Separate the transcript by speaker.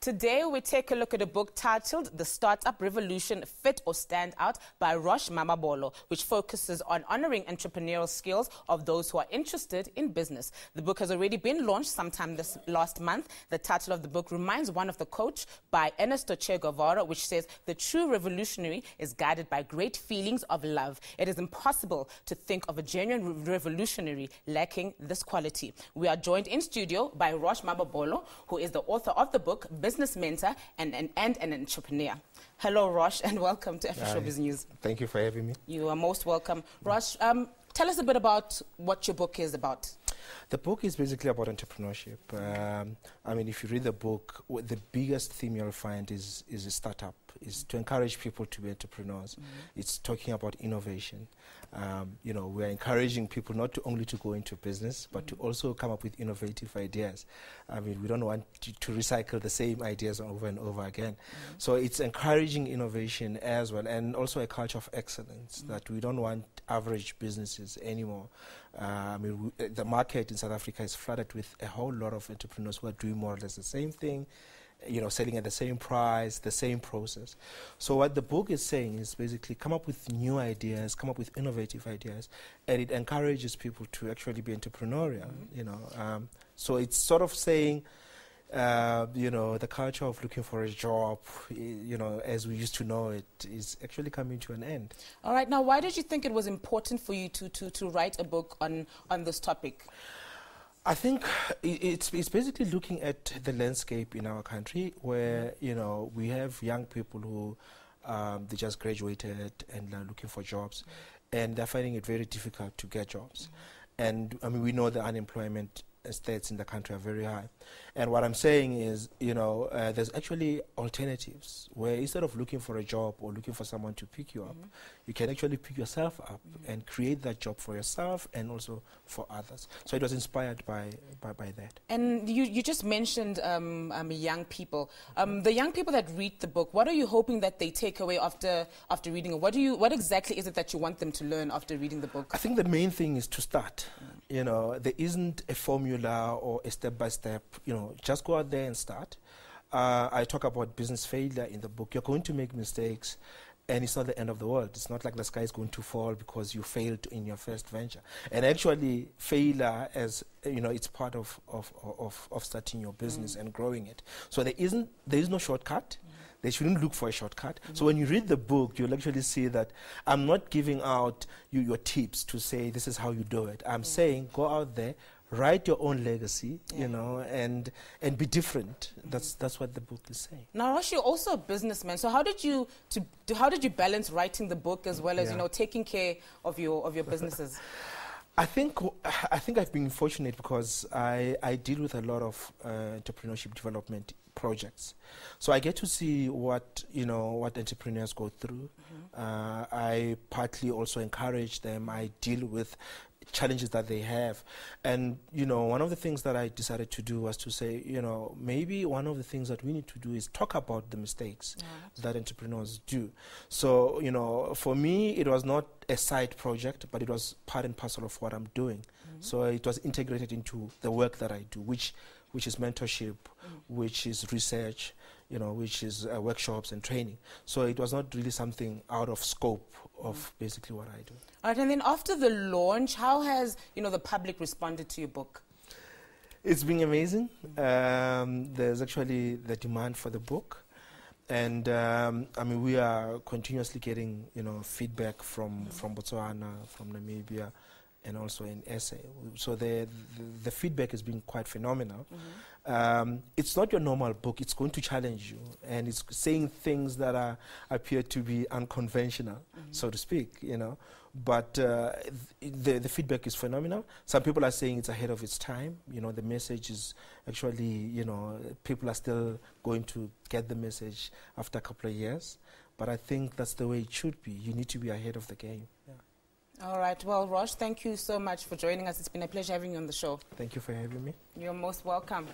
Speaker 1: Today, we take a look at a book titled The Startup Revolution, Fit or Stand Out by Roche Mamabolo, which focuses on honoring entrepreneurial skills of those who are interested in business. The book has already been launched sometime this last month. The title of the book reminds one of the quote by Ernesto Che Guevara, which says, "The true revolutionary is guided by great feelings of love. It is impossible to think of a genuine revolutionary lacking this quality." We are joined in studio by Roche Mamabolo, who is the author of the book, business mentor and an entrepreneur. Hello, Roche, and welcome to Showbiz News.
Speaker 2: Thank you for having me.
Speaker 1: You are most welcome. Roche, tell us a bit about what your book is about.
Speaker 2: The book is basically about entrepreneurship. I mean, if you read the book, the biggest theme you'll find is a startup, is to encourage people to be entrepreneurs. It's talking about innovation. You know, we're encouraging people not only to go into business, but to also come up with innovative ideas. I mean, we don't want to recycle the same ideas over and over again. So it's encouraging innovation as well, and also a culture of excellence, that we don't want average businesses anymore. I mean, the market in South Africa is flooded with a whole lot of entrepreneurs who are doing more or less the same thing, you know, selling at the same price, the same process. So what the book is saying is basically come up with new ideas, come up with innovative ideas, and it encourages people to actually be entrepreneurial, you know. So it's sort of saying, you know, the culture of looking for a job, you know, as we used to know it, is actually coming to an end.
Speaker 1: All right. Now, why did you think it was important for you to write a book on this topic?
Speaker 2: I think it's basically looking at the landscape in our country where, you know, we have young people who they just graduated and are looking for jobs, and they're finding it very difficult to get jobs. And, I mean, we know the unemployment stats in the country are very high. And what I'm saying is, you know, there's actually alternatives where instead of looking for a job or looking for someone to pick you up, you can actually pick yourself up and create that job for yourself and also for others. So it was inspired by that. And
Speaker 1: you just mentioned young people. The young people that read the book, what are you hoping that they take away after reading it? What exactly is it that you want them to learn after reading the book?
Speaker 2: I think the main thing is to start. You know, there isn't a formula or a step-by-step, you know, just go out there and start. I talk about business failure in the book. You're going to make mistakes, and it's not the end of the world. It's not like the sky is going to fall because you failed in your first venture. And actually, failure, as you know, it's part of starting your business and growing it. So there is no shortcut. They shouldn't look for a shortcut. So when you read the book, you'll actually see that I'm not giving out you your tips to say this is how you do it. I'm saying go out there, write your own legacy, you know, and be different. That's what the book is saying.
Speaker 1: Now, Roche, you're also a businessman. So how did you balance writing the book as well as you know, taking care of your businesses?
Speaker 2: I think I've been fortunate because I deal with a lot of entrepreneurship development projects, so I get to see what entrepreneurs go through. I partly also encourage them. I deal with challenges that they have, and you know, one of the things that I decided to do was to say, you know, maybe one of the things that we need to do is talk about the mistakes that entrepreneurs do. So, you know, for me, it was not a side project, but it was part and parcel of what I'm doing. So it was integrated into the work that I do, which is mentorship, which is research, you know, which is workshops and training. So it was not really something out of scope of basically what I do.
Speaker 1: All right, and then after the launch, how has, you know, the public responded to your book?
Speaker 2: It's been amazing. There's actually the demand for the book. And I mean, we are continuously getting, you know, feedback from Botswana, from Namibia, and also in SA. So the feedback has been quite phenomenal. It's not your normal book. It's going to challenge you, and it's saying things that appear to be unconventional, so to speak, you know. But the feedback is phenomenal. Some people are saying it's ahead of its time. You know, the message is actually, you know, people are still going to get the message after a couple of years. But I think that's the way it should be. You need to be ahead of the game.
Speaker 1: All right. Well, Roche, thank you so much for joining us. It's been a pleasure having you on the show.
Speaker 2: Thank you for having me.
Speaker 1: You're most welcome.